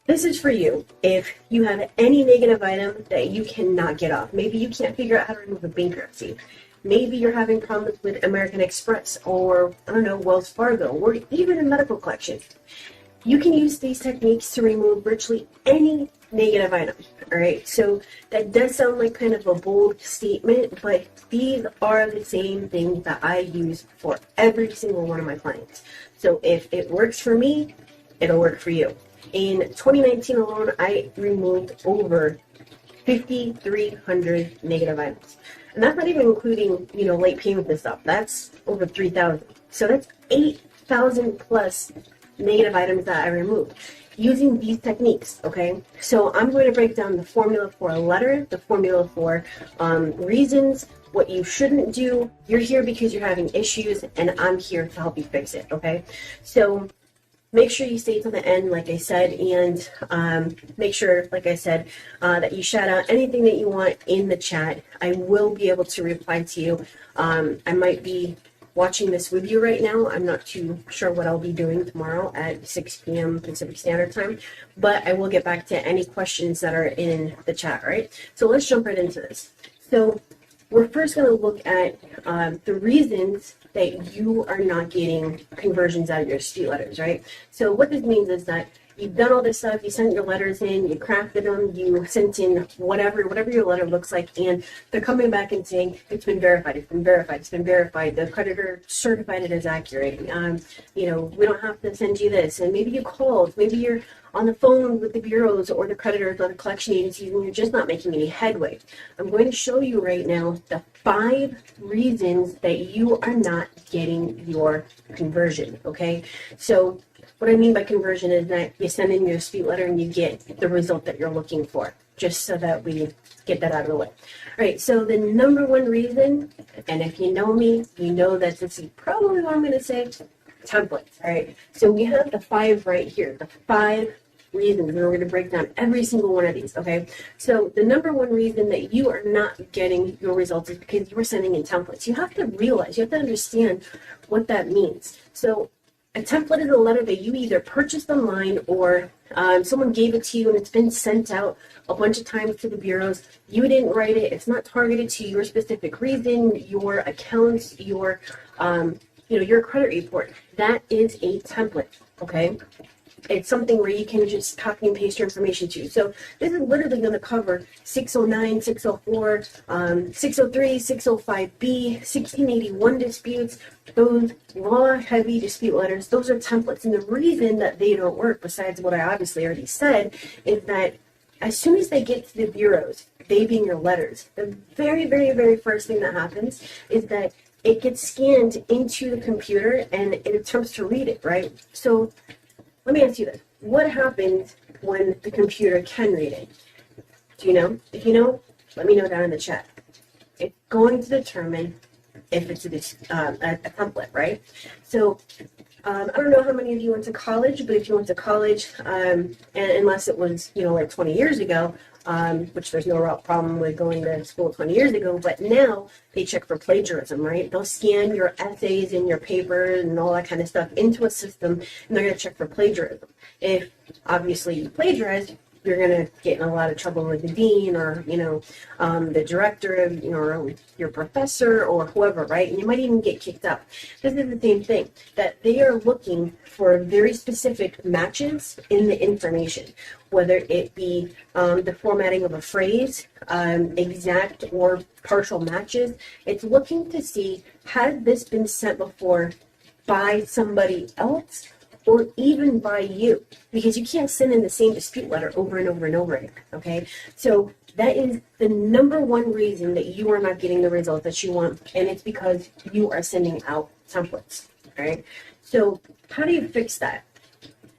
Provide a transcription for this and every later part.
This is for you. If you have any negative item that you cannot get off, maybe you can't figure out how to remove a bankruptcy. Maybe you're having problems with American Express or, I don't know, Wells Fargo, or even a medical collection. You can use these techniques to remove virtually any negative item. All right, so that does sound like kind of a bold statement, but these are the same things that I use for every single one of my clients. So if it works for me, it'll work for you. In 2019 alone, I removed over 5,300 negative items. And that's not even including, late payments and stuff. That's over 3,000. So that's 8,000 plus negative items that I removed using these techniques, okay? So I'm going to break down the formula for a letter, the formula for reasons, what you shouldn't do. You're here because you're having issues, and I'm here to help you fix it, okay? So make sure you stay till the end, like I said, and make sure, like I said, that you shout out anything that you want in the chat. I will be able to reply to you. I might be watching this with you right now. I'm not too sure what I'll be doing tomorrow at 6 p.m. Pacific Standard Time, but I will get back to any questions that are in the chat, right? So let's jump right into this. So we're first going to look at the reasons that you are not getting conversions out of your dispute letters, right? So what this means is that you've done all this stuff, you sent your letters in, you crafted them, you sent in whatever your letter looks like, and they're coming back and saying, it's been verified, it's been verified, it's been verified, the creditor certified it as accurate, we don't have to send you this, and maybe you called, maybe you're on the phone with the bureaus or the creditors or the collection agencies and you're just not making any headway. I'm going to show you right now the 5 reasons that you are not getting your conversion, okay? So what I mean by conversion is that you send in your dispute letter and you get the result that you're looking for, just so that we get that out of the way. All right, so the number one reason, and if you know me, you know that this is probably what I'm going to say, templates, all right? So we have the 5 right here, the 5 reasons, and we're going to break down every single one of these, okay? So the number one reason that you are not getting your results is because you are sending in templates. You have to realize, you have to understand what that means. So a template is a letter that you either purchased online or someone gave it to you and it's been sent out a bunch of times to the bureaus. You didn't write it. It's not targeted to your specific reason, your accounts, your credit report. That is a template, okay? It's something where you can just copy and paste your information to. So this is literally going to cover 609, 604, 603, 605B, 1681 disputes, those raw, heavy dispute letters. Those are templates. And the reason that they don't work, besides what I obviously already said, is that as soon as they get to the bureaus, they being your letters, the very, very, very first thing that happens is that it gets scanned into the computer and it attempts to read it, right? So let me ask you this. What happens when the computer can read it? Do you know? If you know, let me know down in the chat. It's going to determine if it's a template, right? So I don't know how many of you went to college, but if you went to college, and unless it was, like 20 years ago, which there's no real problem with going to school 20 years ago, but now they check for plagiarism, right? They'll scan your essays and your papers and all that kind of stuff into a system, and they're going to check for plagiarism. If obviously you plagiarized, you're going to get in a lot of trouble with the dean or, the director, or your professor or whoever, right? And you might even get kicked out. This is the same thing, that they are looking for very specific matches in the information, whether it be the formatting of a phrase, exact or partial matches. It's looking to see, has this been sent before by somebody else or even by you, because you can't send in the same dispute letter over and over and over again, okay? So that is the number one reason that you are not getting the results that you want, and it's because you are sending out templates, all right? So how do you fix that?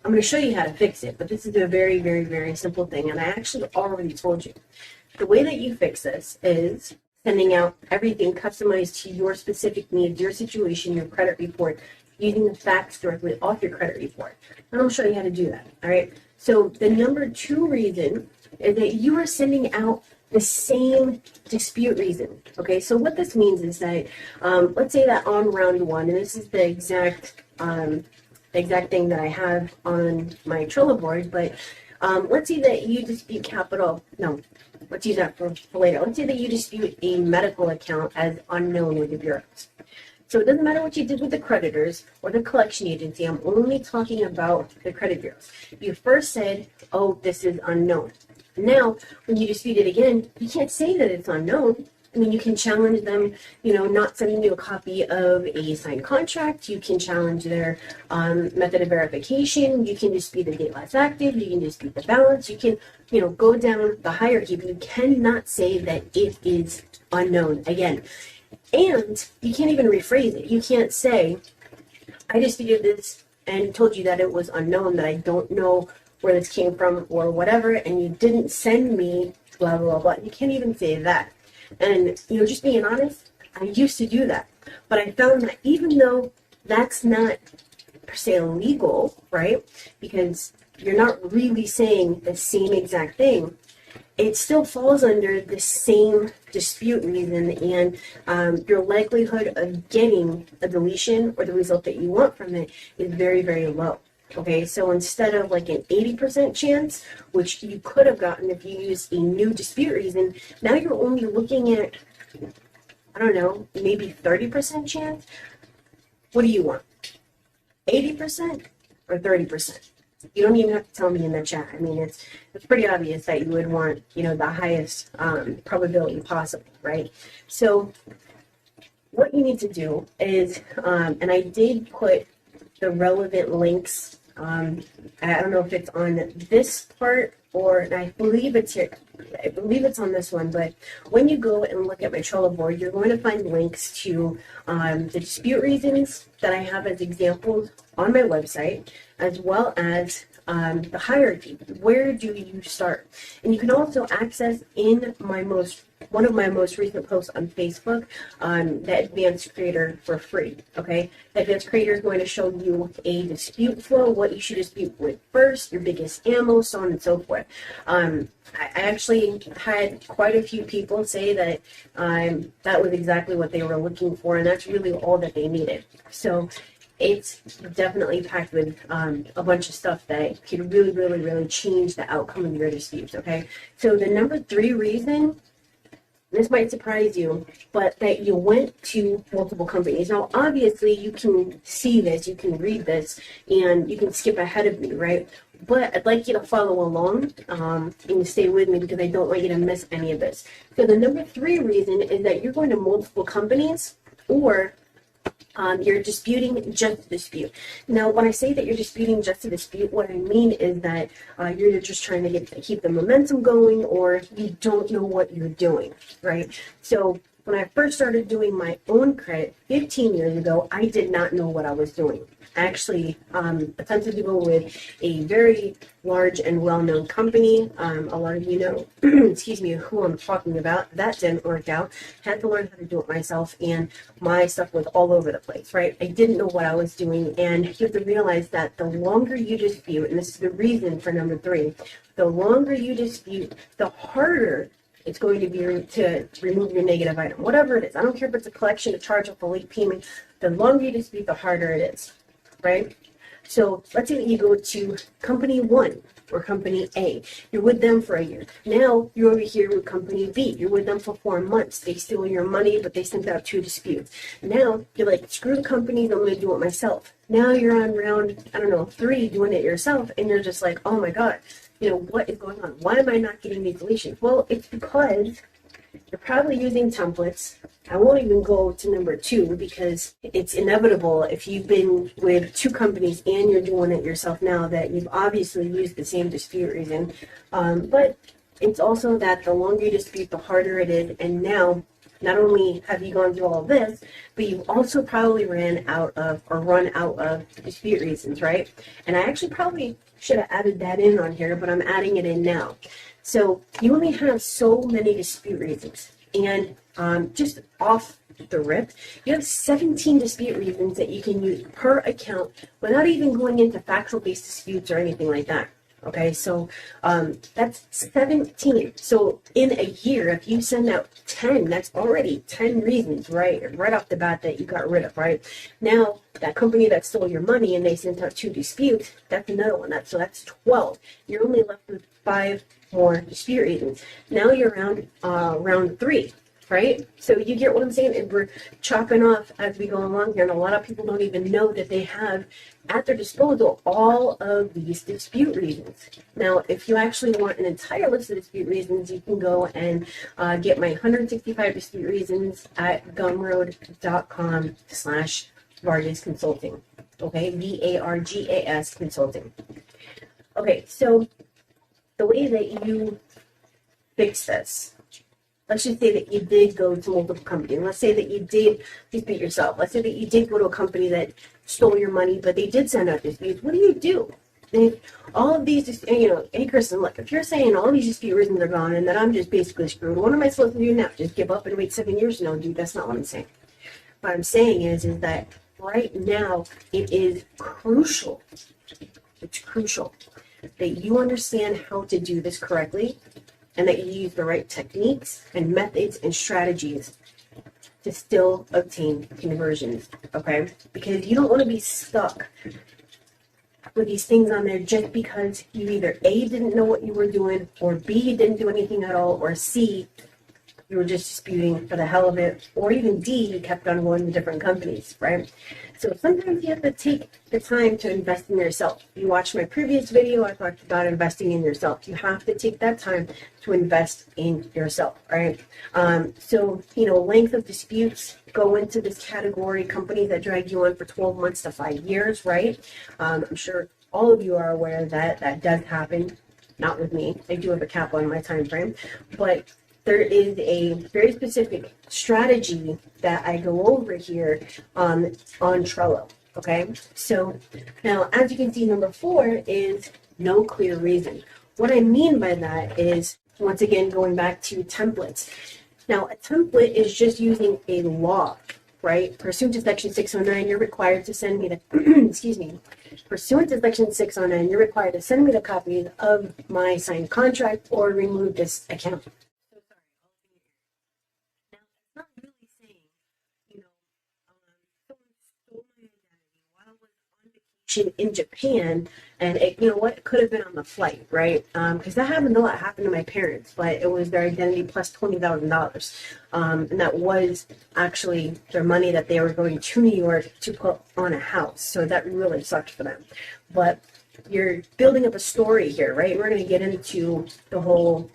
I'm going to show you how to fix it, but this is a very, very, very simple thing, and I actually already told you. The way that you fix this is sending out everything customized to your specific needs, your situation, your credit report, using the facts directly off your credit report. And I'll show you how to do that, all right? So the number 2 reason is that you are sending out the same dispute reason, okay? So what this means is that, let's say that on round 1, and this is the exact the exact thing that I have on my Trello board, but let's say that you dispute capital. No, let's use that for later. Let's say that you dispute a medical account as unknown with the bureaus. So it doesn't matter what you did with the creditors or the collection agency. I'm only talking about the credit bureaus. You first said, oh, this is unknown. Now, when you dispute it again, you can't say that it's unknown. I mean, you can challenge them, not sending you a copy of a signed contract. You can challenge their method of verification. You can dispute the date last active. You can dispute the balance. You can, go down the hierarchy, but you cannot say that it is unknown again. And you can't even rephrase it. You can't say, I disputed this and told you that it was unknown, that I don't know where this came from or whatever, and you didn't send me blah, blah, blah. You can't even say that. And, just being honest, I used to do that. But I found that even though that's not per se illegal, right, because you're not really saying the same exact thing, it still falls under the same dispute reason, and your likelihood of getting a deletion or the result that you want from it is very, very low. Okay, so instead of like an 80% chance, which you could have gotten if you used a new dispute reason, now you're only looking at, I don't know, maybe 30% chance. What do you want? 80% or 30%? You don't even have to tell me in the chat. I mean, it's pretty obvious that you would want, the highest probability possible, right? So what you need to do is, and I did put the relevant links. I don't know if it's on this part or, and I believe it's here. I believe it's on this one, but when you go and look at my Trello board, you're going to find links to the dispute reasons that I have as examples on my website, as well as the hierarchy. Where do you start? And you can also access in one of my most recent posts on Facebook, the Advanced Creator for free. Okay, the Advanced Creator is going to show you a dispute flow, what you should dispute with first, your biggest ammo, so on and so forth. I actually had quite a few people say that that was exactly what they were looking for, and that's really all that they needed. So it's definitely packed with a bunch of stuff that could really, really, really change the outcome of your disputes, okay? So the number 3 reason, this might surprise you, but that you went to multiple companies. Now, obviously, you can see this, you can read this, and you can skip ahead of me, right? But I'd like you to follow along and stay with me because I don't want you to miss any of this. So the number 3 reason is that you're going to multiple companies, or you're disputing just a dispute. Now, when I say that you're disputing just a dispute, what I mean is that you're just trying to keep the momentum going, or you don't know what you're doing, right? So when I first started doing my own credit 15 years ago, I did not know what I was doing. I actually attempted to go with a very large and well-known company. A lot of you know, excuse me, who I'm talking about. That didn't work out. Had to learn how to do it myself, and my stuff was all over the place, right? I didn't know what I was doing, and you have to realize that the longer you dispute, and this is the reason for number 3, the longer you dispute, the harder it's going to be to remove your negative item, whatever it is. I don't care if it's a collection, a charge off, a late payment. The longer you dispute, the harder it is, right? So let's say that you go to company 1 or company A. You're with them for a year. Now you're over here with company B. You're with them for 4 months. They steal your money, but they sent out 2 disputes. Now you're like, screw the companies, I'm going to do it myself. Now you're on round, 3 doing it yourself, and you're just like, oh my God, what is going on? Why am I not getting these deletions? Well, it's because you're probably using templates. I won't even go to number 2 because it's inevitable if you've been with 2 companies and you're doing it yourself now that you've obviously used the same dispute reason. But it's also that the longer you dispute, the harder it is. And now, not only have you gone through all of this, but you've also probably run out of dispute reasons, right? And I actually probably should have added that in on here, but I'm adding it in now. So you only have so many dispute reasons. And just off the rip, you have 17 dispute reasons that you can use per account without even going into factual-based disputes or anything like that. Okay, so that's 17. So in a year, if you send out 10, that's already 10 reasons, right off the bat that you got rid of, right? Now, that company that stole your money and they sent out 2 disputes, that's another one. That's 12. You're only left with 5 more dispute reasons. Now you're around round 3. Right? So you get what I'm saying? And we're chopping off as we go along here. And a lot of people don't even know that they have at their disposal all of these dispute reasons. Now, if you actually want an entire list of dispute reasons, you can go and get my 165 dispute reasons at gumroad.com/Vargas Consulting. Okay? VARGAS Consulting. Okay, so the way that you fix this, let's just say that you did go to multiple companies. Let's say that you did dispute yourself. Let's say that you did go to a company that stole your money, but they did send out disputes. What do? And all of these, hey, Kristen, look, if you're saying all these dispute reasons are gone and that I'm just basically screwed, what am I supposed to do now? Just give up and wait 7 years? No, dude, that's not what I'm saying. What I'm saying is that right now it is crucial. It's crucial that you understand how to do this correctly, and that you use the right techniques and methods and strategies to still obtain conversions, okay? Because you don't want to be stuck with these things on there just because you either A, didn't know what you were doing, or B, you didn't do anything at all, or C, you were just disputing for the hell of it, or even D, you kept on going to different companies, right? So sometimes you have to take the time to invest in yourself. You watched my previous video, I talked about investing in yourself. You have to take that time to invest in yourself, right? So, length of disputes go into this category, companies that drag you on for 12 months to 5 years, right? I'm sure all of you are aware that that does happen. Not with me. I do have a cap on my time frame, but there is a very specific strategy that I go over here on Trello, okay? So now, as you can see, number 4 is no clear reason. What I mean by that is, once again, going back to templates. Now, a template is just using a law, right? Pursuant to Section 609, you're required to send me the, excuse me, pursuant to Section 609, you're required to send me the copies of my signed contract or remove this account. In Japan, and it could have been on the flight, right? Because that happened a lot. Happened to my parents, but it was their identity plus $20,000, and that was actually their money that they were going to New York to put on a house. So that really sucked for them. But you're building up a story here, right? We're going to get into the whole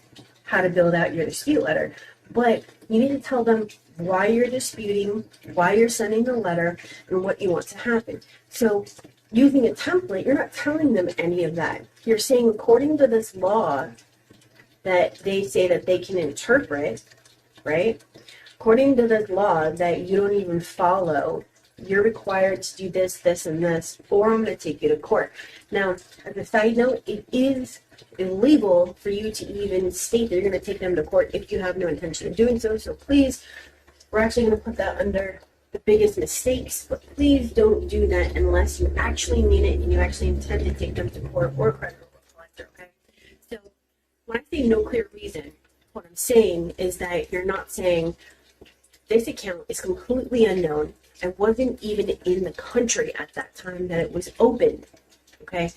how to build out your dispute letter, but you need to tell them why you're disputing, why you're sending the letter, and what you want to happen. So using a template, you're not telling them any of that. You're saying, according to this law that they say that they can interpret, right? According to this law that you don't even follow, you're required to do this, this, and this, or I'm going to take you to court. Now, as a side note, it is illegal for you to even state that you're going to take them to court if you have no intention of doing so. So please, we're actually going to put that under the biggest mistakes, but please don't do that unless you actually mean it and you actually intend to take them to court or credit collector, okay? So when I say no clear reason, what I'm saying is that you're not saying this account is completely unknown and wasn't even in the country at that time that it was opened, okay?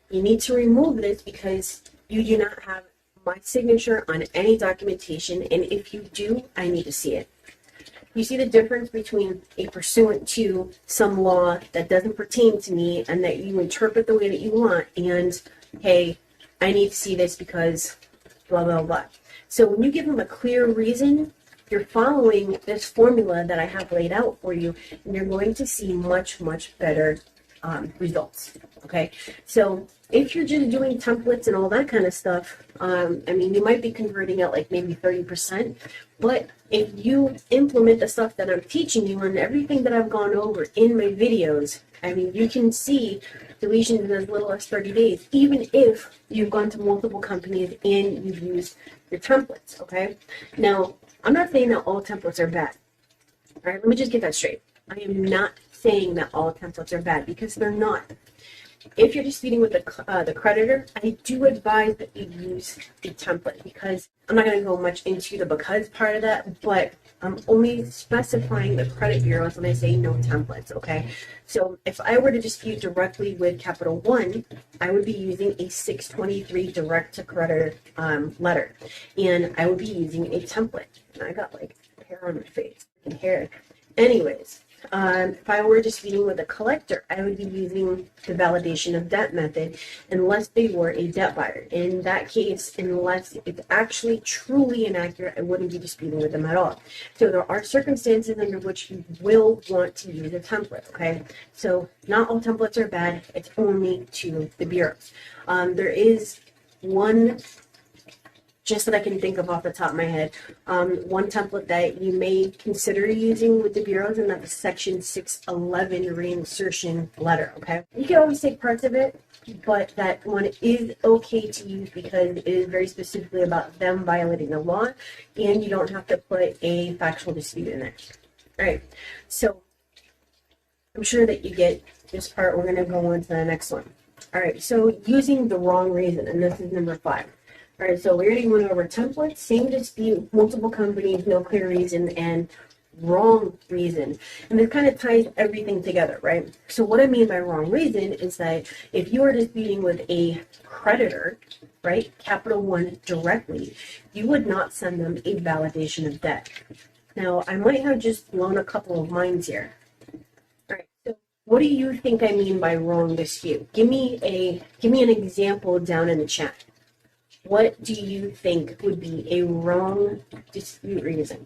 You need to remove this because you do not have my signature on any documentation, and if you do, I need to see it. You see the difference between a pursuant to some law that doesn't pertain to me and that you interpret the way that you want, and, hey, I need to see this because blah, blah, blah. So when you give them a clear reason, you're following this formula that I have laid out for you, and you're going to see much, much better results, okay? So if you're just doing templates and all that kind of stuff, you might be converting at like maybe 30%, but if you implement the stuff that I'm teaching you and everything that I've gone over in my videos, you can see deletions in as little as 30 days, even if you've gone to multiple companies and you've used your templates, okay? Now, I'm not saying that all templates are bad, all right? Let me just get that straight. I am not saying that all templates are bad because they're not. if you're disputing with the creditor, I do advise that you use a template, because I'm not going to go much into the because part of that, but I'm only specifying the credit bureaus when I say no templates, okay? So if I were to dispute directly with Capital One, I would be using a 623 direct to creditor letter, and I would be using a template. And I got like hair on my face and hair. Anyways, if I were disputing with a collector, I would be using the validation of debt method unless they were a debt buyer. In that case, unless it's actually truly inaccurate, I wouldn't be disputing with them at all. So there are circumstances under which you will want to use a template, okay? So not all templates are bad. It's only to the bureaus. There is one, just that I can think of off the top of my head, one template that you may consider using with the bureaus, and that's Section 611 reinsertion letter, okay? You can always take parts of it, but that one is okay to use because it is very specifically about them violating the law, and you don't have to put a factual dispute in there. All right, so I'm sure that you get this part. We're going to go on to the next one. All right, so using the wrong reason, and this is number 5. All right, so we already went over templates, same dispute, multiple companies, no clear reason, and wrong reason. And this kind of ties everything together, right? So what I mean by wrong reason is that if you are disputing with a creditor, right, Capital One directly, you would not send them a validation of debt. Now, I might have just blown a couple of minds here. All right, so what do you think I mean by wrong dispute? Give me an example down in the chat. What do you think would be a wrong dispute reason?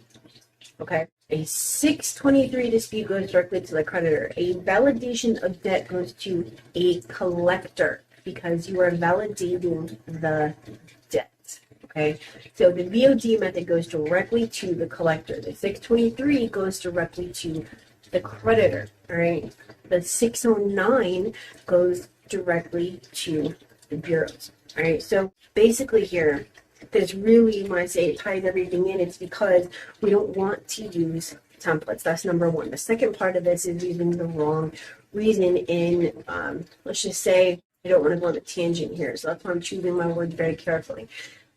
Okay. A 623 dispute goes directly to the creditor. A validation of debt goes to a collector because you are validating the debt. Okay. So the VOD method goes directly to the collector. The 623 goes directly to the creditor. All right. The 609 goes directly to the bureaus. All right, so basically here, there's really, when I say it ties everything in, it's because we don't want to use templates. That's number 1. The second part of this is using the wrong reason in, let's just say, I don't want to go on a tangent here, so that's why I'm choosing my words very carefully.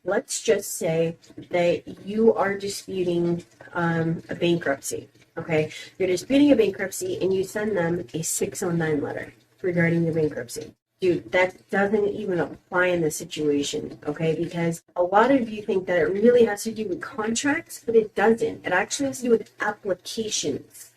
Let's just say that you are disputing a bankruptcy, okay? You're disputing a bankruptcy and you send them a 609 letter regarding your bankruptcy. Dude, that doesn't even apply in this situation, okay? Because a lot of you think that it really has to do with contracts, but it doesn't. It actually has to do with applications,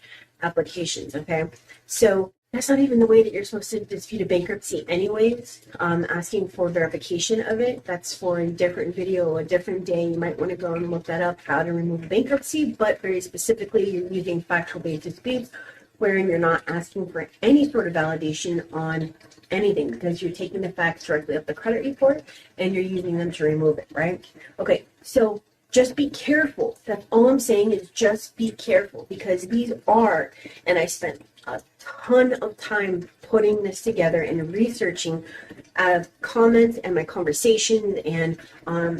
okay? So that's not even the way that you're supposed to dispute a bankruptcy anyways. Asking for verification of it, that's for a different video, a different day. You might want to go and look that up, how to remove a bankruptcy, but very specifically, you're using factual-based disputes, wherein you're not asking for any sort of validation on anything because you're taking the facts directly off the credit report and you're using them to remove it, right? Okay, so just be careful. That's all I'm saying is just be careful because these are, and I spent a ton of time putting this together and researching comments and my conversations and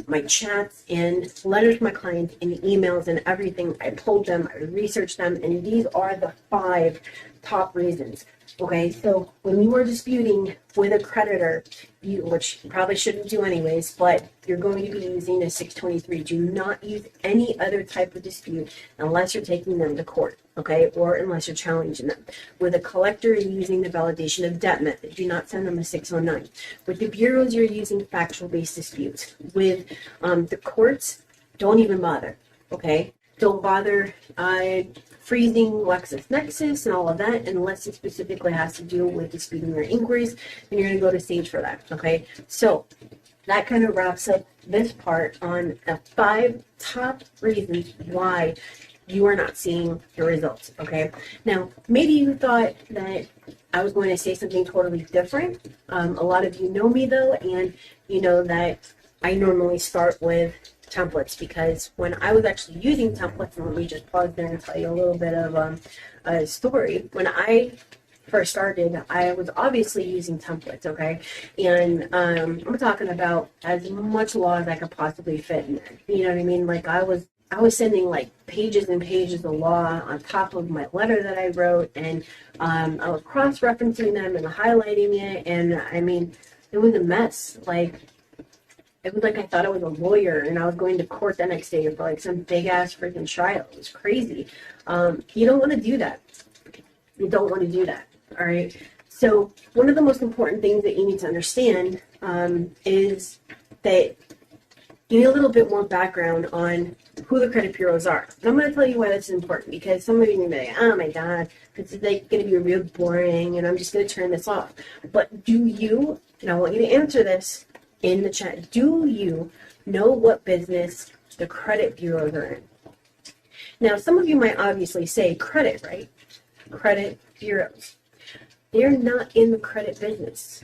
my chats and letters from my clients and emails and everything. I pulled them, I researched them, and these are the 5 top reasons. Okay, so when you are disputing with a creditor, which you probably shouldn't do anyways, but you're going to be using a 623. Do not use any other type of dispute unless you're taking them to court, okay, or unless you're challenging them. With a collector, you're using the validation of debt method. Do not send them a 609. With the bureaus, you're using factual-based disputes. With the courts, don't even bother, okay? Don't bother freezing LexisNexis and all of that unless it specifically has to do with disputing your inquiries, and you're going to go to Sage for that, okay? So that kind of wraps up this part on the 5 top reasons why you are not seeing the results, okay? Now, maybe you thought that I was going to say something totally different. A lot of you know me, though, and you know that I normally start with templates because when I was actually using templates, and let me just pause there and tell you a little bit of a story. When I first started, I was obviously using templates, okay? And I'm talking about as much law as I could possibly fit in there. You know what I mean? Like I I was sending like pages and pages of law on top of my letter that I wrote, and I was cross-referencing them and highlighting it, and I mean, it was a mess. Like, it was like I thought I was a lawyer, and I was going to court the next day for like some big-ass freaking trial. It was crazy. You don't want to do that. You don't want to do that, all right? So one of the most important things that you need to understand is that you need a little bit more background on who the credit bureaus are. And I'm going to tell you why this is important, because some of you may be like, oh my God, this is like going to be real boring and I'm just going to turn this off. But do you, and I want you to answer this in the chat, do you know what business the credit bureaus are in? Now, some of you might obviously say credit, right? Credit bureaus. They're not in the credit business.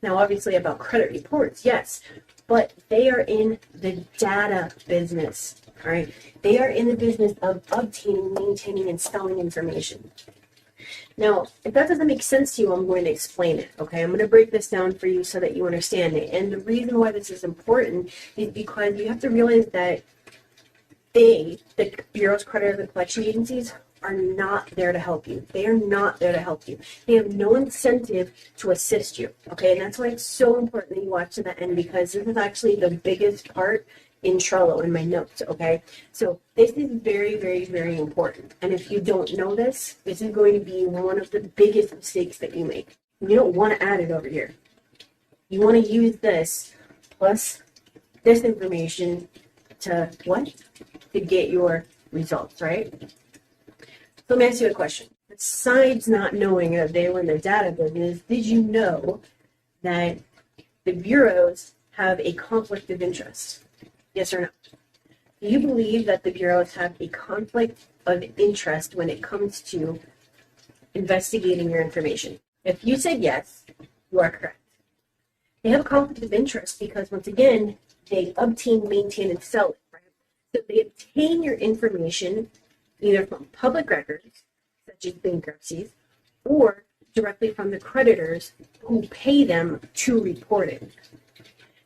Now, obviously about credit reports, yes, but they are in the data business, all right? They are in the business of obtaining, maintaining, and selling information. Now, if that doesn't make sense to you, I'm going to explain it, okay? I'm going to break this down for you so that you understand it. And the reason why this is important is because you have to realize that the bureaus, creditors, and collection agencies, are not there to help you. They are not there to help you. They have no incentive to assist you, okay? And that's why it's so important that you watch to the end, because this is actually the biggest part in Trello in my notes, okay? So this is very, very, very important. And if you don't know this, this is going to be one of the biggest mistakes that you make. You don't want to add it over here. You want to use this plus this information to what? To get your results, right? So let me ask you a question. Besides not knowing that they were in the data business, did you know that the bureaus have a conflict of interest? Yes or no? Do you believe that the bureaus have a conflict of interest when it comes to investigating your information? If you said yes, you are correct. They have a conflict of interest because, once again, they obtain, maintain, and sell it, right? So they obtain your information either from public records, such as bankruptcies, or directly from the creditors who pay them to report it.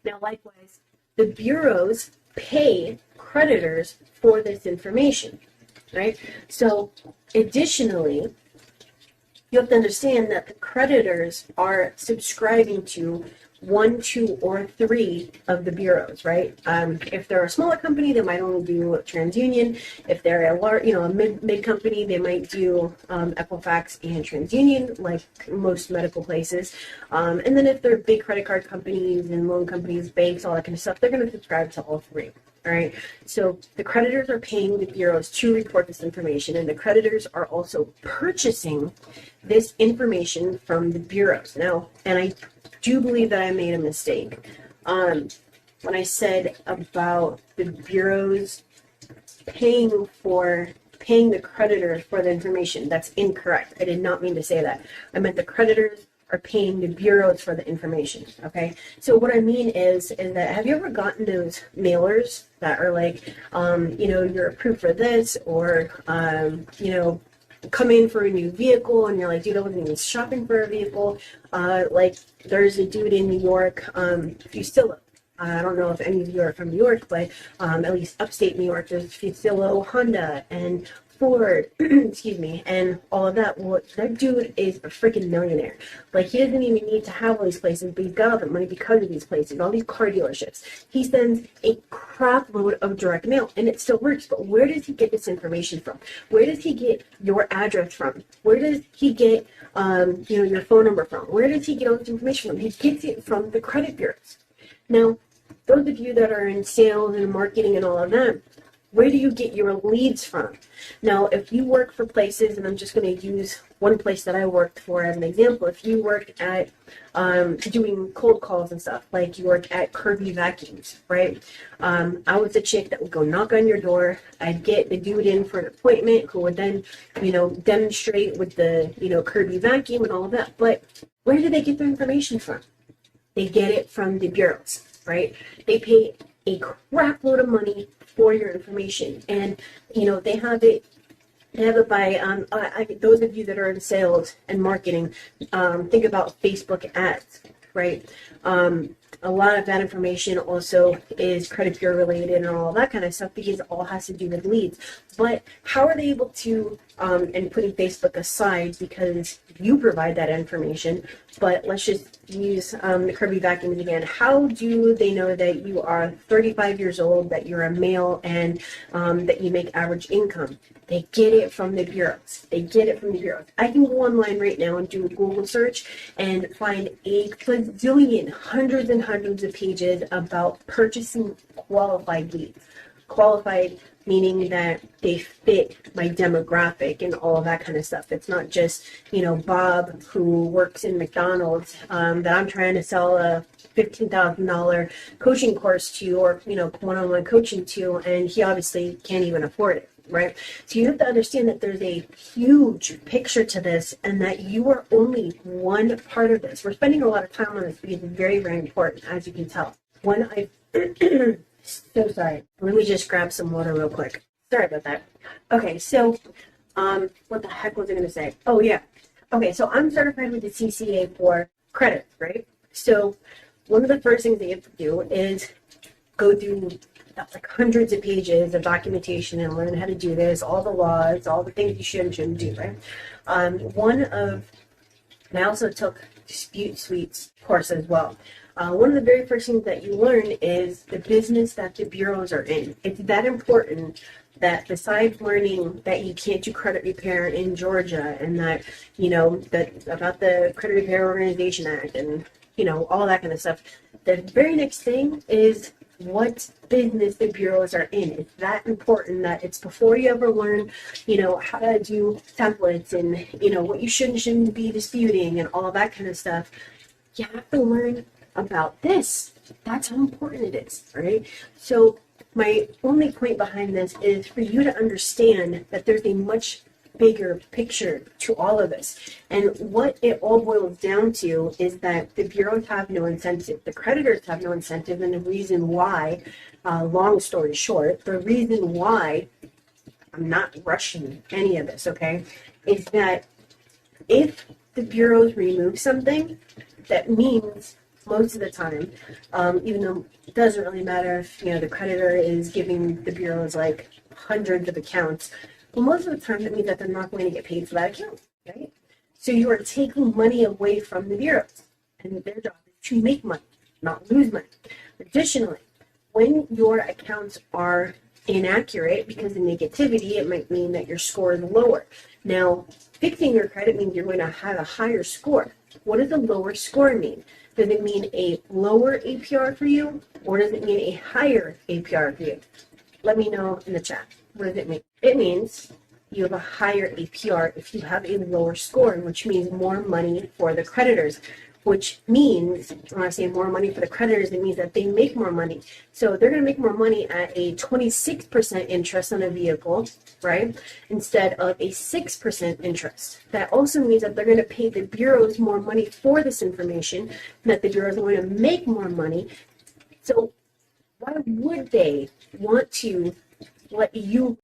Now, likewise, the bureaus pay creditors for this information, right? So, additionally, you have to understand that the creditors are subscribing to 1, 2, or 3 of the bureaus, right? If they're a smaller company, they might only do TransUnion. If they're a large, a mid company, they might do Equifax and TransUnion, like most medical places. And then if they're big credit card companies and loan companies, banks, all that kind of stuff, they're going to subscribe to all 3. All right. So the creditors are paying the bureaus to report this information, and the creditors are also purchasing this information from the bureaus. Now, and I do believe that I made a mistake when I said about the bureaus paying the creditors for the information. That's incorrect. I did not mean to say that. I meant the creditors are paying the bureaus for the information, okay? So what I mean is that, have you ever gotten those mailers that are like, you're approved for this, or, come in for a new vehicle, and you're like, dude, I wasn't even shopping for a vehicle. Like, there's a dude in New York, Fusillo. I don't know if any of you are from New York, but at least upstate New York, there's Fusillo, Honda, and Ford, excuse me, and all of that. Well, that dude is a freaking millionaire. Like, he doesn't even need to have all these places, but he's got all the money because of these places, all these car dealerships. He sends a crap load of direct mail, and it still works. But where does he get this information from? Where does he get your address from? Where does he get, your phone number from? Where does he get all this information from? He gets it from the credit bureaus. Now, those of you that are in sales and marketing and all of that, where do you get your leads from? Now, if you work for places, and I'm just going to use one place that I worked for as an example. If you worked at doing cold calls and stuff, like you work at Kirby Vacuums, right? I was the chick that would go knock on your door. I'd get the dude in for an appointment who would then, demonstrate with the, Kirby Vacuum and all of that. But where do they get their information from? They get it from the bureaus, right? They pay a crap load of money for your information, and they have it by those of you that are in sales and marketing, think about Facebook ads, right? A lot of that information also is credit bureau related and all that kind of stuff because it all has to do with leads. But how are they able to, and putting Facebook aside because you provide that information, but let's just use the Kirby vacuums again. How do they know that you are 35 years old, that you're a male, and that you make average income? They get it from the bureaus. They get it from the bureaus. I can go online right now and do a Google search and find a bazillion, hundreds and hundreds of pages about purchasing qualified leads. Qualified meaning that they fit my demographic and all of that kind of stuff. It's not just, Bob who works in McDonald's that I'm trying to sell a $15,000 coaching course to, or, one-on-one coaching to, and he obviously can't even afford it. Right? So you have to understand that there's a huge picture to this and that you are only one part of this. We're spending a lot of time on this because it's very, very important, as you can tell. So sorry. Let me just grab some water real quick. Sorry about that. Okay, so what the heck was I going to say? Oh, yeah. Okay, so I'm certified with the CCA for credit, right? So one of the first things that you have to do is go through like hundreds of pages of documentation and learn how to do this, all the laws, all the things you should and shouldn't do, right? And I also took Dispute Suites course as well. One of the very first things that you learn is the business that the bureaus are in. It's that important that besides learning that you can't do credit repair in Georgia and that, that about the Credit Repair Organization Act and, all that kind of stuff, the very next thing is what business the bureaus are in. It's that important that it's before you ever learn, how to do templates and, what you should and shouldn't be disputing and all that kind of stuff. You have to learn about this. That's how important it is, right? So my only point behind this is for you to understand that there's a much bigger picture to all of this. And what it all boils down to is that the bureaus have no incentive. The creditors have no incentive. And the reason why, long story short, the reason why I'm not rushing any of this, okay, is that if the bureaus remove something, that means most of the time, even though it doesn't really matter if, the creditor is giving the bureaus like hundreds of accounts, well, most of the time, that means that they're not going to get paid for that account, right? So you are taking money away from the bureaus, and their job is to make money, not lose money. Additionally, when your accounts are inaccurate because of negativity, it might mean that your score is lower. Now, fixing your credit means you're going to have a higher score. What does a lower score mean? Does it mean a lower APR for you, or does it mean a higher APR for you? Let me know in the chat. What does it mean? It means you have a higher APR if you have a lower score, which means more money for the creditors, which means, when I say more money for the creditors, it means that they make more money. So they're going to make more money at a 26% interest on a vehicle, right, instead of a 6% interest. That also means that they're going to pay the bureaus more money for this information, and that the bureaus are going to make more money. So why would they want to let you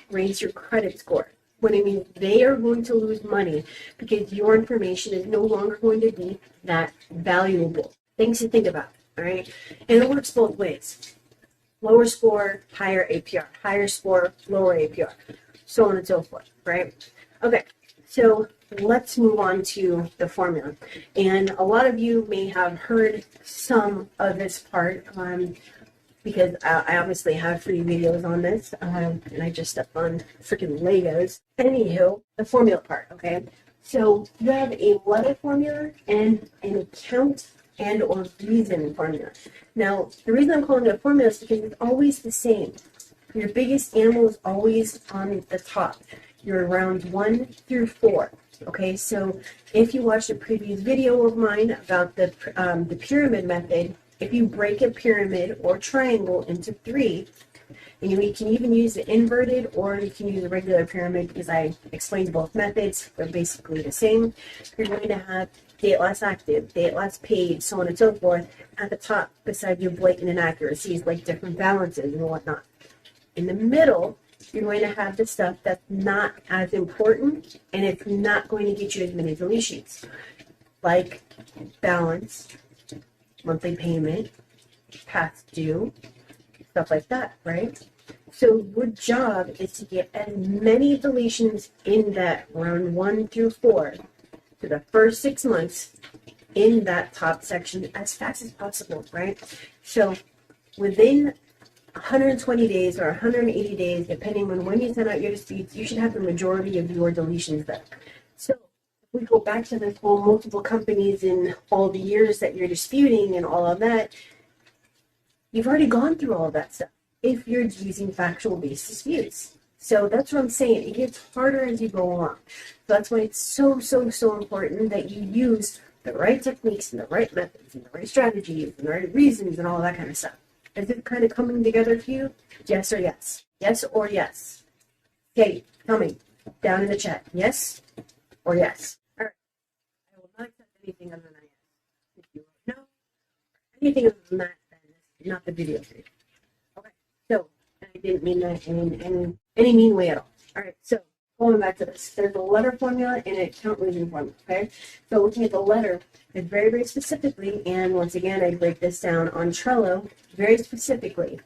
raise your credit score? When I mean they are going to lose money because your information is no longer going to be that valuable. Things to think about, all right? And it works both ways. Lower score, higher APR. Higher score, lower APR. So on and so forth, right? Okay, so let's move on to the formula. And a lot of you may have heard some of this part because I obviously have free videos on this, and I just stepped on freaking Legos. Anywho, the formula part, okay? So you have a letter formula and an account and or reason formula. Now, the reason I'm calling it a formula is because it's always the same. Your biggest animal is always on the top. Your rounds 1 through 4. Okay, so if you watched a previous video of mine about the pyramid method, if you break a pyramid or triangle into 3, and you can even use the inverted or you can use a regular pyramid because I explained both methods. They're basically the same. You're going to have date last active, date last paid, so on and so forth at the top beside your blatant inaccuracies like different balances and whatnot. In the middle, you're going to have the stuff that's not as important and it's not going to get you as many deletions. Like balance, monthly payment, past due, stuff like that, right? So your job is to get as many deletions in that round 1 through 4 to the first 6 months in that top section as fast as possible, right? So within 120 days or 180 days, depending on when you send out your disputes, you should have the majority of your deletions done. So if we go back to this whole multiple companies and all the years that you're disputing and all of that, you've already gone through all of that stuff if you're using factual-based disputes. So that's what I'm saying. It gets harder as you go along. That's why it's so, so, so important that you use the right techniques and the right methods and the right strategies and the right reasons and all that kind of stuff. Is it kind of coming together for you? Yes or yes? Yes or yes? Okay, tell me down in the chat. Yes or yes? All right. I will not accept anything other than a yes. If you vote no, anything other than that, then it's not the video for you. Okay. So I didn't mean that in any mean way at all. All right. So going back to this, there's a letter formula and an account reason formula. Okay. So looking at the letter, it's very, very specifically, and once again, I break this down on Trello very specifically.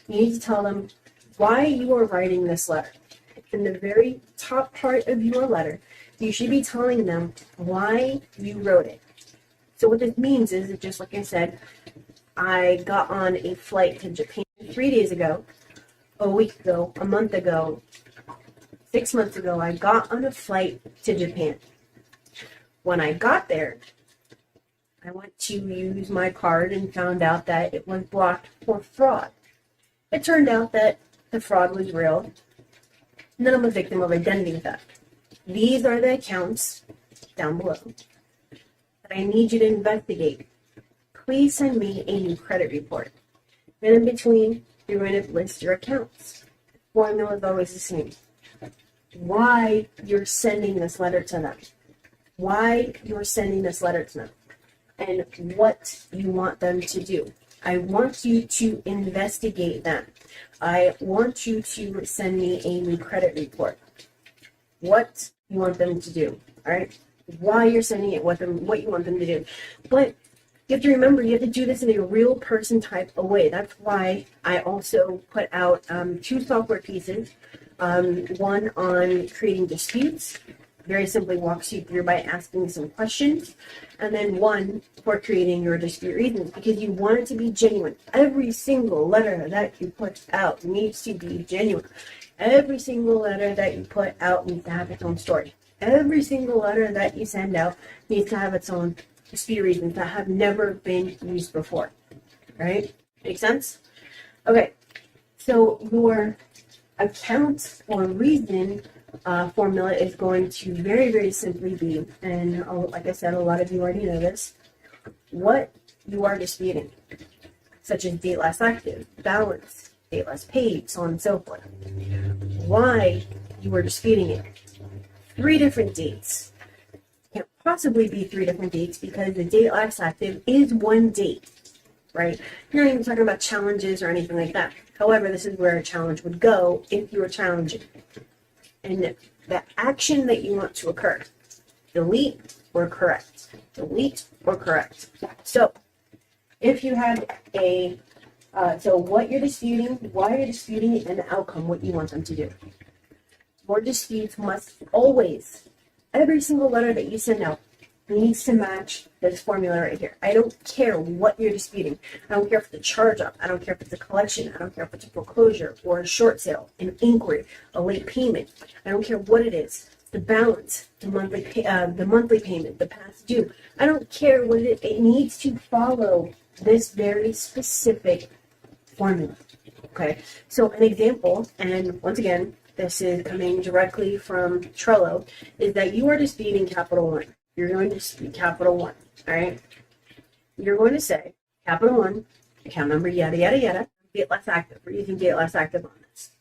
You need to tell them why you are writing this letter. In the very top part of your letter, you should be telling them why you wrote it. So what this means is, just like I said, I got on a flight to Japan 3 days ago, a week ago, a month ago, 6 months ago, I got on a flight to Japan. When I got there, I went to use my card and found out that it was blocked for fraud. It turned out that the fraud was real, and then I'm a victim of identity theft. These are the accounts down below that I need you to investigate. Please send me a new credit report. And in between, you're going to list your accounts. The formula is always the same. Why you're sending this letter to them. Why you're sending this letter to them. And what you want them to do. I want you to investigate them. I want you to send me a new credit report. What you want them to do, all right? Why you're sending it, what you want them to do. But you have to remember, you have to do this in a real person type of way. That's why I also put out 2 software pieces. One on creating disputes, very simply walks you through by asking some questions, and then one for creating your dispute reasons, because you want it to be genuine. Every single letter that you put out needs to be genuine. Every single letter that you put out needs to have its own story. Every single letter that you send out needs to have its own dispute reasons that have never been used before. Right? Make sense? Okay. So your account or reason formula is going to very, very simply be, and like I said, a lot of you already know this, what you are disputing, such as date last active, balance, date last paid, so on and so forth. Why you are disputing it. 3 different dates. Can't possibly be 3 different dates because the date last active is 1 date, right? You're not even talking about challenges or anything like that. However, this is where a challenge would go if you were challenging. And the action that you want to occur, delete or correct, delete or correct. So if you have so what you're disputing, why you're disputing it, and the outcome, what you want them to do. Your disputes must always, every single letter that you send out needs to match this formula right here. I don't care what you're disputing. I don't care if it's a charge up. I don't care if it's a collection. I don't care if it's a foreclosure or a short sale, an inquiry, a late payment. I don't care what it is. The balance, the monthly payment, the past due. I don't care what it is. It needs to follow this very specific formula. Okay. So an example, and once again, this is coming directly from Trello, is that you are disputing Capital One. You're going to speak Capital One, all right? You're going to say, Capital One, account number, yada, yada, yada, date less active. We're using date less active on this,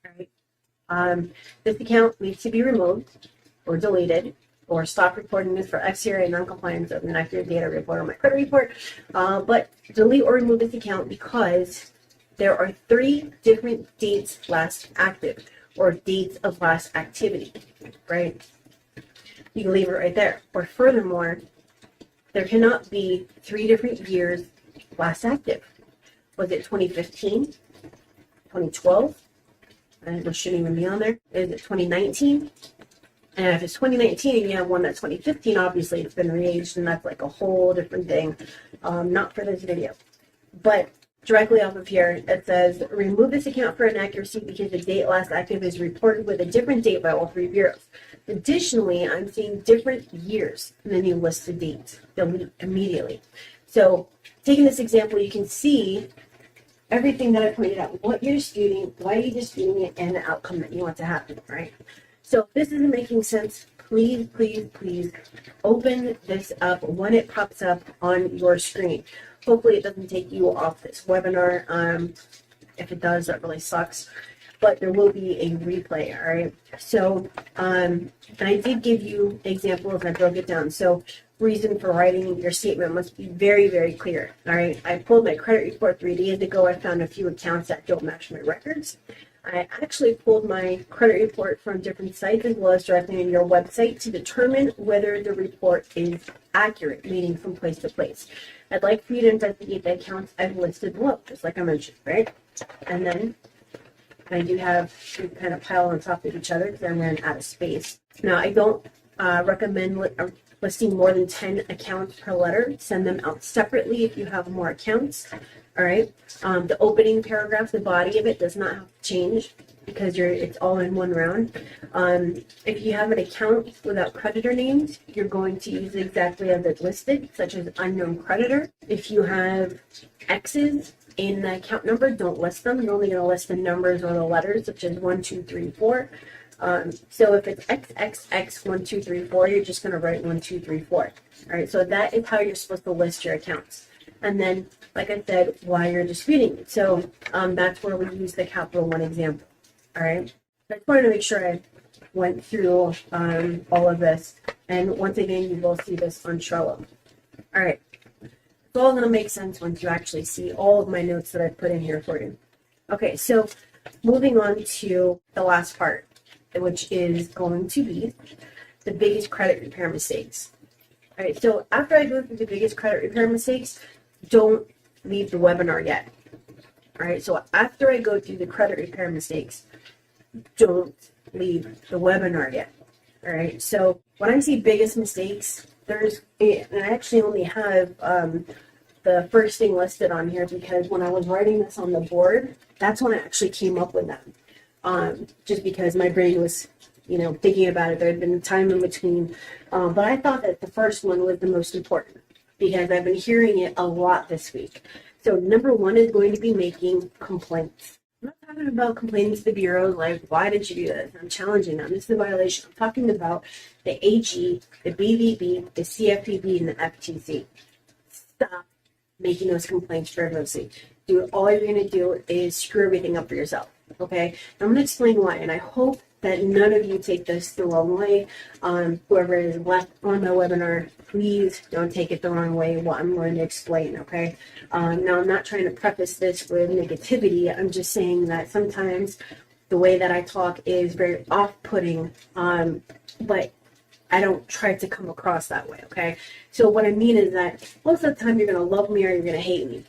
all right? This account needs to be removed or deleted or stop reporting this for FCRA non-compliance of an accurate data report on my credit report. But delete or remove this account because there are 3 different dates last active or dates of last activity, right? You can leave it right there. Or furthermore, There cannot be 3 different years last active. Was it 2015, 2012? And it shouldn't even be on there. Is it 2019? And if it's 2019 and you have one that's 2015, obviously it's been re-aged, and that's like a whole different thing. Not for this video. But directly off of here, it says, remove this account for inaccuracy because the date last active is reported with a different date by all 3 bureaus. Additionally, I'm seeing different years, and then you list the dates. Delete immediately. So taking this example, you can see everything that I pointed out, what you're disputing, why you're disputing it, and the outcome that you want to happen, right? So if this isn't making sense, please, please, please open this up when it pops up on your screen. Hopefully it doesn't take you off this webinar. If it does, that really sucks. But there will be a replay, all right? So, and I did give you examples. I broke it down. So reason for writing your statement must be very, very clear, all right? I pulled my credit report 3 days ago. I found a few accounts that don't match my records. I actually pulled my credit report from different sites as well as directly on your website to determine whether the report is accurate, meaning from place to place. I'd like for you to investigate the accounts I've listed below, just like I mentioned, right? And then I do have to kind of pile on top of each other because I'm running out of space. Now, I don't recommend listing more than 10 accounts per letter. Send them out separately if you have more accounts. All right. The opening paragraph, the body of it does not have to change because it's all in one round. If you have an account without creditor names, you're going to use it exactly as it's listed, such as unknown creditor. If you have X's in the account number, don't list them. You're only going to list the numbers or the letters, such as 1, 2, 3, 4. So if it's XXX 1, 2, 3, 4, you're just going to write 1, 2, 3, 4. All right. So that is how you're supposed to list your accounts. And then, like I said, why you're disputing it. So that's where we use the capital 1 example. All right. I just wanted to make sure I went through all of this. And once again, you will see this on Trello. All right. It's all going to make sense once you actually see all of my notes that I put in here for you. Okay. So moving on to the last part, which is going to be the biggest credit repair mistakes. All right. So after I go through the biggest credit repair mistakes, don't leave the webinar yet. All right, so after I go through the credit repair mistakes, don't leave the webinar yet. All right, so when I see biggest mistakes, and I actually only have the first thing listed on here because when I was writing this on the board, that's when I actually came up with them. Just because my brain was, thinking about it. There had been time in between, but I thought that the first one was the most important, because I've been hearing it a lot this week. So number 1 is going to be making complaints. I'm not talking about complaining to the bureau, like, why did you do this? I'm challenging them. This is a violation. I'm talking about the AG, the BVB, the CFPB, and the FTC. Stop making those complaints frivolously. All you're going to do is screw everything up for yourself. Okay? I'm going to explain why, and I hope that none of you take this the wrong way. Whoever is left on the webinar, please don't take it the wrong way what I'm going to explain, okay? Now, I'm not trying to preface this with negativity. I'm just saying that sometimes the way that I talk is very off-putting, but I don't try to come across that way, okay? So what I mean is that most of the time you're going to love me or you're going to hate me.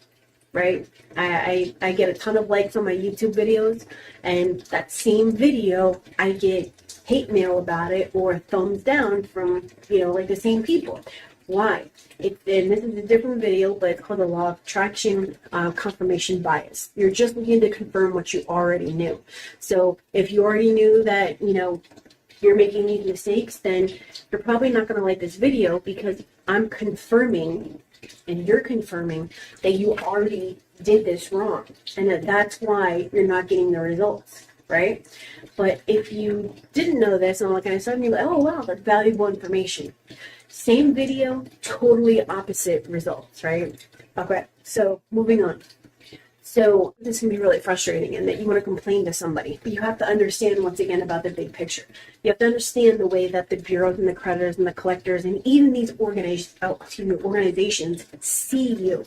Right? I get a ton of likes on my YouTube videos, and that same video, I get hate mail about it or thumbs down from, like the same people. Why? And this is a different video, but it's called the law of attraction confirmation bias. You're just looking to confirm what you already knew. So if you already knew that, you're making these mistakes, then you're probably not going to like this video because I'm confirming and you're confirming that you already did this wrong and that's why you're not getting the results, right? But if you didn't know this and all that kind of stuff, you're like, oh wow, that's valuable information. Same video, totally opposite results, right? Okay, so moving on. So this can be really frustrating in that you want to complain to somebody, but you have to understand once again about the big picture. You have to understand the way that the bureaus and the creditors and the collectors and even these organizations see you.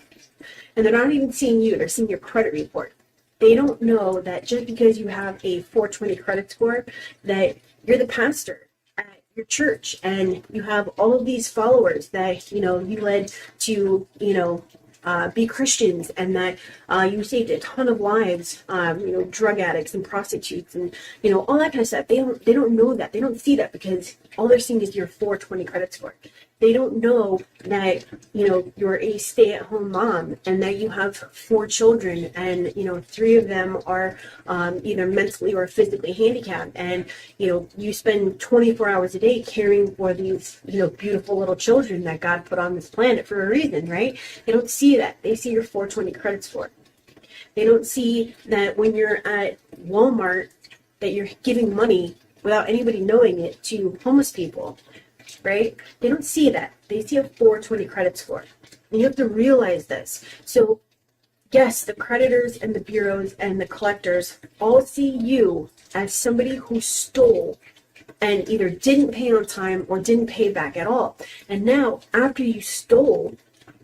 And they're not even seeing you, they're seeing your credit report. They don't know that just because you have a 420 credit score that you're the pastor at your church and you have all of these followers that, you led to, be Christians, and that you saved a ton of lives, drug addicts and prostitutes and, all that kind of stuff. They don't know that. They don't see that because all they're seeing is your 420 credit score. They don't know that, you're a stay-at-home mom and that you have 4 children and, 3 of them are either mentally or physically handicapped. And, you spend 24 hours a day caring for these, beautiful little children that God put on this planet for a reason, right? They don't see that. They see your 420 credit score. They don't see that when you're at Walmart that you're giving money without anybody knowing it to homeless people. Right? They don't see that. They see a 420 credit score. And you have to realize this. So, yes, the creditors and the bureaus and the collectors all see you as somebody who stole and either didn't pay on time or didn't pay back at all. And now, after you stole,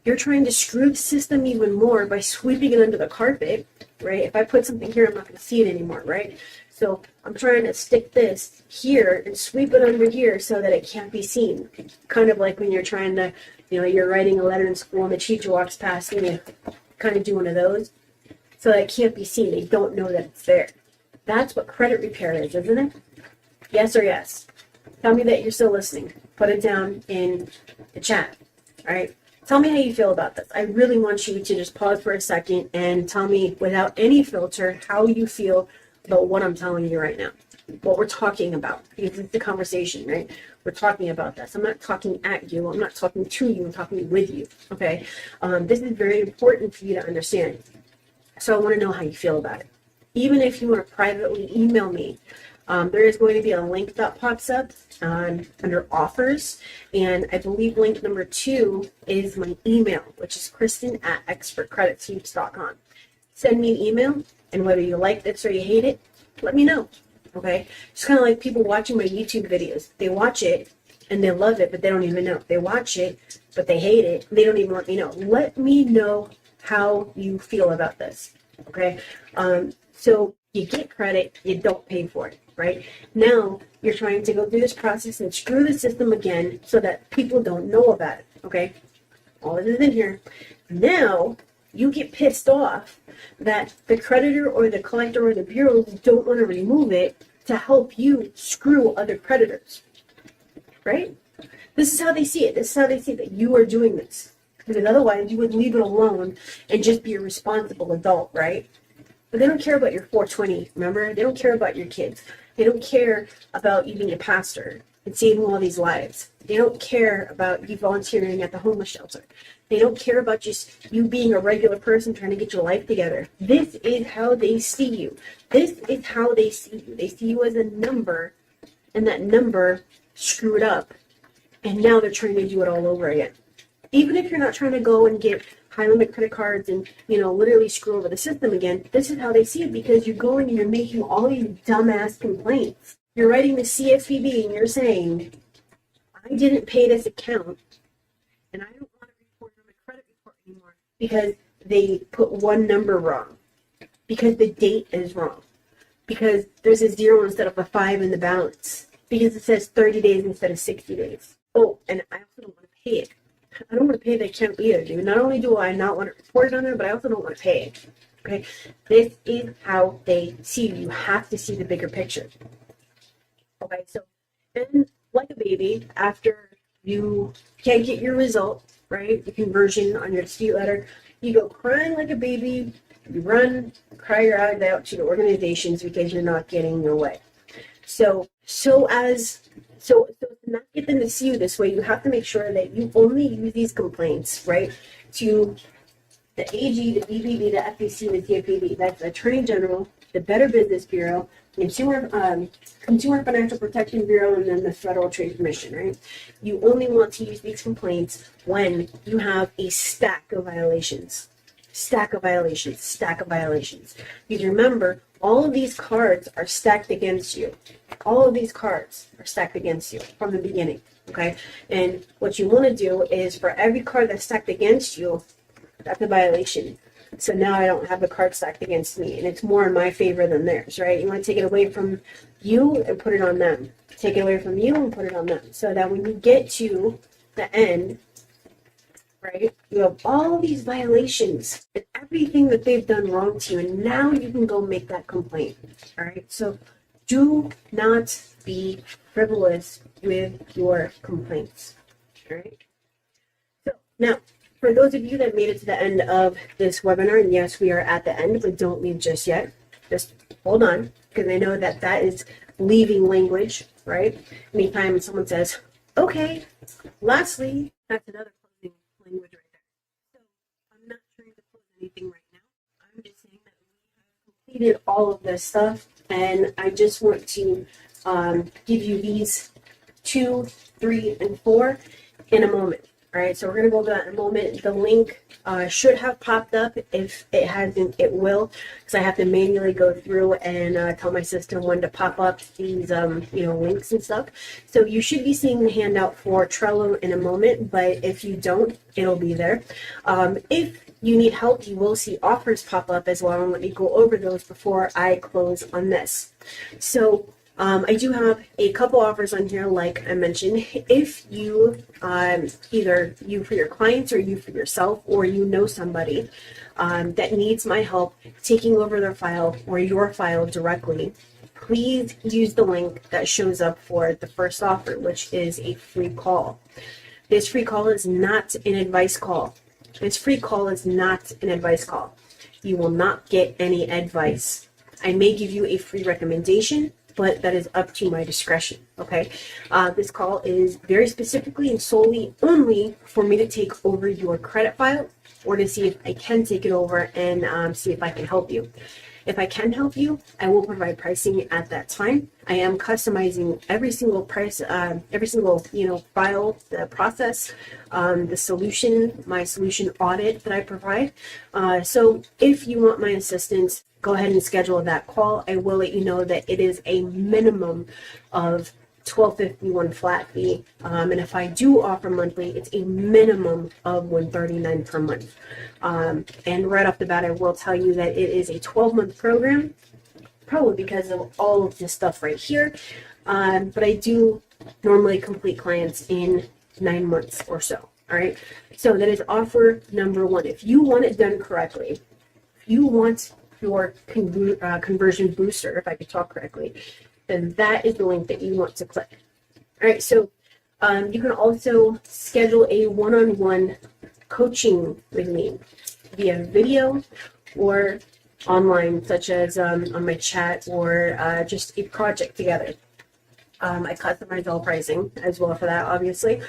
you're trying to screw the system even more by sweeping it under the carpet, right? If I put something here, I'm not going to see it anymore, right? So I'm trying to stick this here and sweep it under here so that it can't be seen. Kind of like when you're trying to, you're writing a letter in school and the teacher walks past and you kind of do one of those so that it can't be seen. They don't know that it's there. That's what credit repair is, isn't it? Yes or yes? Tell me that you're still listening. Put it down in the chat, all right? Tell me how you feel about this. I really want you to just pause for a second and tell me without any filter how you feel about what I'm telling you right now, what we're talking about, because it's the conversation, right? We're talking about this. I'm not talking at you. I'm not talking to you. I'm talking with you, okay? This is very important for you to understand. So I want to know how you feel about it. Even if you want to privately email me, there is going to be a link that pops up under offers, and I believe link number 2 is my email, which is Kristen@expertcreditsweeps.com. Send me an email, and whether you like this or you hate it, let me know, okay? It's kind of like people watching my YouTube videos. They watch it, and they love it, but they don't even know. They watch it, but they hate it. They don't even let me know. Let me know how you feel about this, okay? So you get credit, you don't pay for it, right? Now you're trying to go through this process and screw the system again so that people don't know about it, okay? All this is in here. Now you get pissed off that the creditor or the collector or the bureau don't want to remove it to help you screw other creditors, right? This is how they see it. This is how they see that you are doing this. Because otherwise you would leave it alone and just be a responsible adult, right? But they don't care about your 420, remember? They don't care about your kids. They don't care about you being a pastor and saving all these lives. They don't care about you volunteering at the homeless shelter. They don't care about just you being a regular person trying to get your life together. This is how they see you. This is how they see you. They see you as a number, and that number screwed up. And now they're trying to do it all over again. Even if you're not trying to go and get high-limit credit cards and, literally screw over the system again, this is how they see it, because you're going and you're making all these dumbass complaints. You're writing the CFPB and you're saying, I didn't pay this account, and I don't want to report on my credit report anymore because they put one number wrong, because the date is wrong, because there's a 0 instead of a 5 in the balance, because it says 30 days instead of 60 days. Oh, and I also don't want to pay it. I don't want to pay the account either, dude. Not only do I not want it reported on there, but I also don't want to pay it. Okay? This is how they see you. You have to see the bigger picture. Okay, so then, like a baby, after you can't get your result, right, the conversion on your dispute letter, you go crying like a baby, you run, cry your eyes out to the organizations because you're not getting your way. So to not get them to see you this way, you have to make sure that you only use these complaints, right, to the AG, the BBB, the FEC, the CFPB. That's the Attorney General, the Better Business Bureau, Consumer Financial Protection Bureau, and then the Federal Trade Commission, right? You only want to use these complaints when you have a stack of violations. Stack of violations. Because remember, all of these cards are stacked against you. All of these cards are stacked against you from the beginning, okay? And what you want to do is for every card that's stacked against you, That's a violation. So now I don't have the card stacked against me, and it's more in my favor than theirs, right? You want to take it away from you and put it on them. Take it away from you and put it on them. So that when you get to the end, right, you have all these violations and everything that they've done wrong to you, and now you can go make that complaint. All right, so do not be frivolous with your complaints. All right. So now, for those of you that made it to the end of this webinar, and yes, we are at the end, but don't leave just yet. Just hold on, because I know that that is leaving language, right? Anytime someone says, okay, lastly, that's another closing language right there. So I'm not trying to close anything right now. I'm just saying that we have completed all of this stuff, and I just want to give you these 2, 3, and 4 in a moment. All right, so we're going to go over that in a moment. The link should have popped up. If it hasn't, it will, because I have to manually go through and tell my system when to pop up these, links and stuff. So you should be seeing the handout for Trello in a moment, but if you don't, it'll be there. If you need help, you will see offers pop up as well, and let me go over those before I close on this. So I do have a couple offers on here, like I mentioned. If you, either you for your clients or you for yourself, or you know somebody that needs my help taking over their file or your file directly, please use the link that shows up for the first offer, which is a free call. This free call is not an advice call. This free call is not an advice call. You will not get any advice. I may give you a free recommendation, but that is up to my discretion, okay? This call is very specifically and solely only for me to take over your credit file, or to see if I can take it over and see if I can help you. If I can help you, I will provide pricing at that time. I am customizing every single price, every single file, the process, the solution, my solution audit that I provide. So if you want my assistance, go ahead and schedule that call. I will let you know that it is a minimum of $12.51 flat fee, and if I do offer monthly, it's a minimum of $139 per month. And right off the bat, I will tell you that it is a 12-month program, probably because of all of this stuff right here. But I do normally complete clients in 9 months or so. All right. So that is offer number 1. If you want it done correctly, if you want your conversion booster, if I could talk correctly, then that is the link that you want to click. All right, so you can also schedule a one-on-one coaching with me via video or online, such as on my chat, or just a project together. I customize all pricing as well for that, obviously,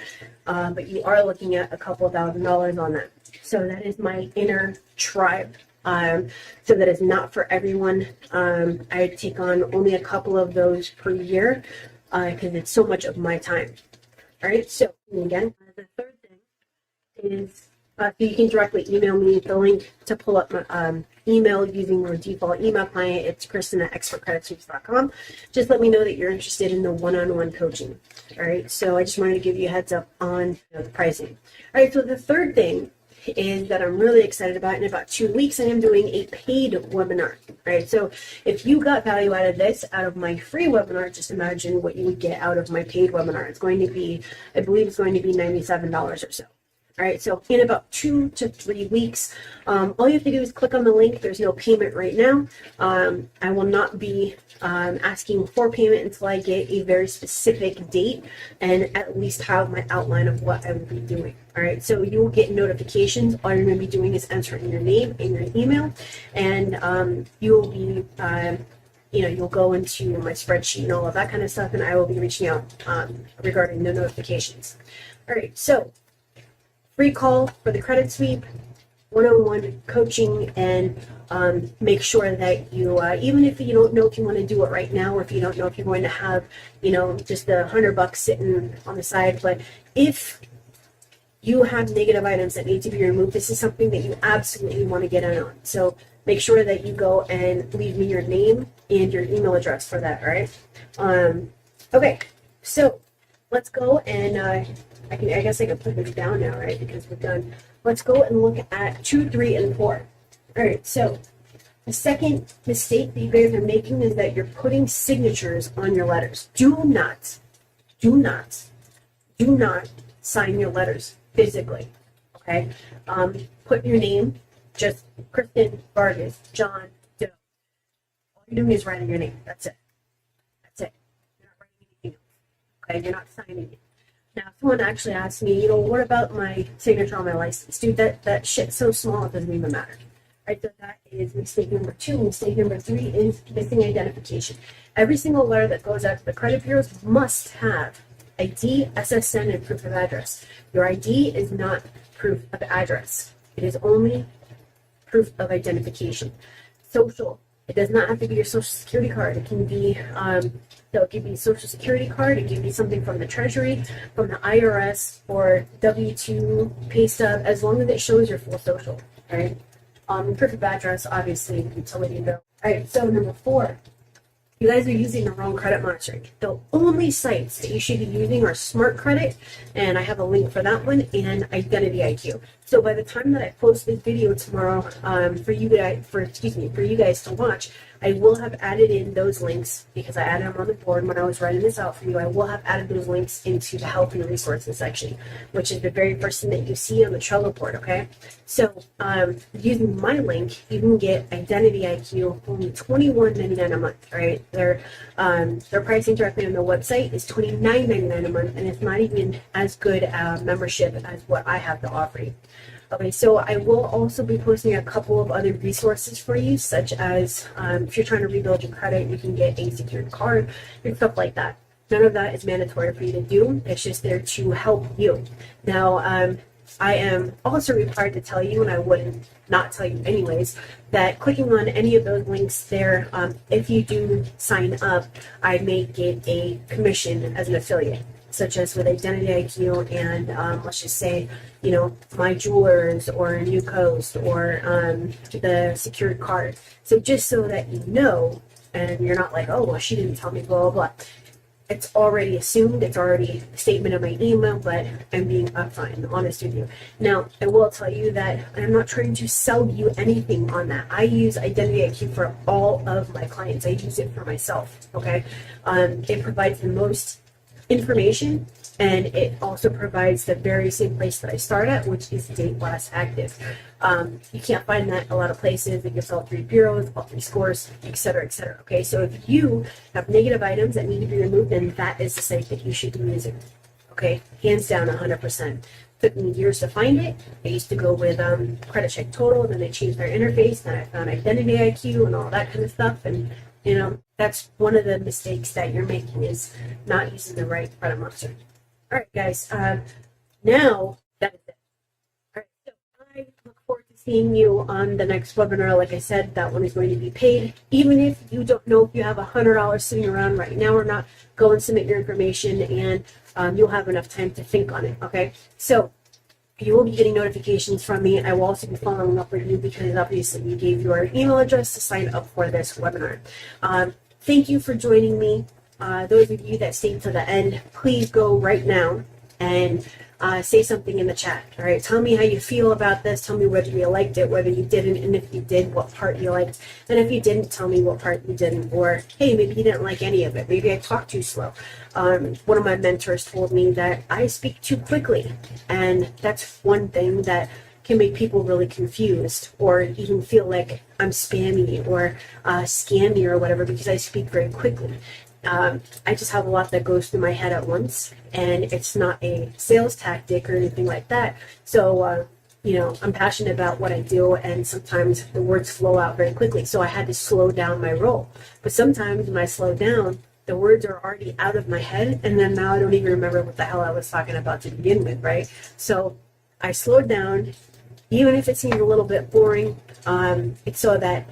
but you are looking at a couple $1,000s on that. So that is my inner tribe. So that is not for everyone. I take on only a couple of those per year because it's so much of my time. All right, so again, the third thing is so you can directly email me the link to pull up my email using your default email client. It's Kristen@expertcreditsweeps.com. Just let me know that you're interested in the one-on-one coaching. All right, so I just wanted to give you a heads up on the pricing. All right, so the third thing is that I'm really excited about. In about 2 weeks, I am doing a paid webinar, right? So if you got value out of this, out of my free webinar, just imagine what you would get out of my paid webinar. It's going to be, I believe it's going to be $97 or so. All right, so in about 2 to 3 weeks, all you have to do is click on the link. There's no payment right now. I will not be asking for payment until I get a very specific date and at least have my outline of what I will be doing. All right, so you will get notifications. All you're going to be doing is entering your name and your email, and you will be, you'll go into my spreadsheet and all of that kind of stuff, and I will be reaching out regarding the notifications. All right, so free call for the credit sweep, one-on-one coaching, and make sure that you, even if you don't know if you want to do it right now, or if you don't know if you're going to have, just $100 sitting on the side, but if you have negative items that need to be removed, this is something that you absolutely want to get in on. So make sure that you go and leave me your name and your email address for that, all right? Okay, so let's go and I guess I can put this down now, right? Because we're done. Let's go and look at 2, 3, and 4. All right, so the second mistake that you guys are making is that you're putting signatures on your letters. Do not sign your letters physically, okay? Put your name, just Kristen, Vargas, John, Doe. All you're doing is writing your name. That's it. That's it. You're not writing anything else, okay? You're not signing it. Now, someone actually asked me, what about my signature on my license? Dude, that shit's so small it doesn't even matter. Right, so that is mistake number 2. Mistake number 3 is missing identification. Every single letter that goes out to the credit bureaus must have ID, SSN, and proof of address. Your ID is not proof of address. It is only proof of identification. Social. It does not have to be your social security card. It can be, they'll give you a social security card. It can be something from the Treasury, from the IRS, or W-2, pay stub, as long as it shows your full social, right? Proof of address, obviously, utility bill. All right, so number 4, you guys are using the wrong credit monitoring. The only sites that you should be using are Smart Credit, and I have a link for that one, and Identity IQ. So by the time that I post this video tomorrow, for you guys to watch, I will have added in those links because I added them on the board when I was writing this out for you. I will have added those links into the help and resources section, which is the very first thing that you see on the Trello board, okay? So using my link, you can get Identity IQ for only $21.99 a month, right? Their pricing directly on the website is $29.99 a month, and it's not even as good a membership as what I have to offer you. Okay, so I will also be posting a couple of other resources for you, such as if you're trying to rebuild your credit, you can get a secured card and stuff like that. None of that is mandatory for you to do. It's just there to help you. Now, I am also required to tell you, and I wouldn't not tell you anyways, that clicking on any of those links there, if you do sign up, I may get a commission as an affiliate, such as with Identity IQ and let's just say, My Jewelers or New Coast or the secured card. So just so that you know, and you're not like, oh, well, she didn't tell me, blah, blah, blah. It's already assumed, it's already a statement in my email, but I'm being upfront and honest with you. Now, I will tell you that I'm not trying to sell you anything on that. I use Identity IQ for all of my clients. I use it for myself, okay? It provides the most information, and it also provides the very same place that I start at, which is date last active. You can't find that in a lot of places. It gives all 3 bureaus, all 3 scores, etc., etc. Okay, so if you have negative items that need to be removed, then that is the site that you should be using. Okay, hands down, 100%. Took me years to find it. I used to go with Credit Check Total, then they changed their interface, then I found Identity IQ and all that kind of stuff, and that's one of the mistakes that you're making, is not using the right credit monitor. All right, guys. Now that is it. All right. So I look forward to seeing you on the next webinar. Like I said, that one is going to be paid. Even if you don't know if you have $100 sitting around right now or not, go and submit your information, and you'll have enough time to think on it. Okay. So you will be getting notifications from me. I will also be following up with you because obviously you gave your email address to sign up for this webinar. Thank you for joining me. Those of you that stayed to the end, please go right now and say something in the chat. All right, tell me how you feel about this. Tell me whether you liked it, whether you didn't, and if you did, what part you liked. And if you didn't, tell me what part you didn't. Or, hey, maybe you didn't like any of it. Maybe I talked too slow. One of my mentors told me that I speak too quickly, and that's one thing that can make people really confused, or even feel like I'm spammy or scammy or whatever, because I speak very quickly. I just have a lot that goes through my head at once, and it's not a sales tactic or anything like that. So, I'm passionate about what I do, and sometimes the words flow out very quickly. So I had to slow down my roll. But sometimes when I slow down, the words are already out of my head, and then now I don't even remember what the hell I was talking about to begin with, right? So I slowed down, even if it seemed a little bit boring. It's so that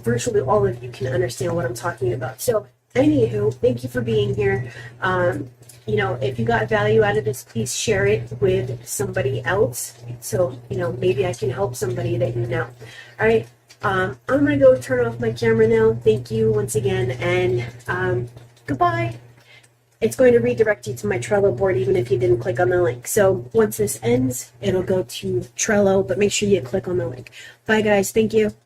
virtually all of you can understand what I'm talking about. So anywho, thank you for being here. If you got value out of this, please share it with somebody else. So, maybe I can help somebody that you know. All right. I'm going to go turn off my camera now. Thank you once again, and goodbye. it's going to redirect you to my Trello board even if you didn't click on the link. So once this ends, it'll go to Trello, but make sure you click on the link. Bye guys, thank you.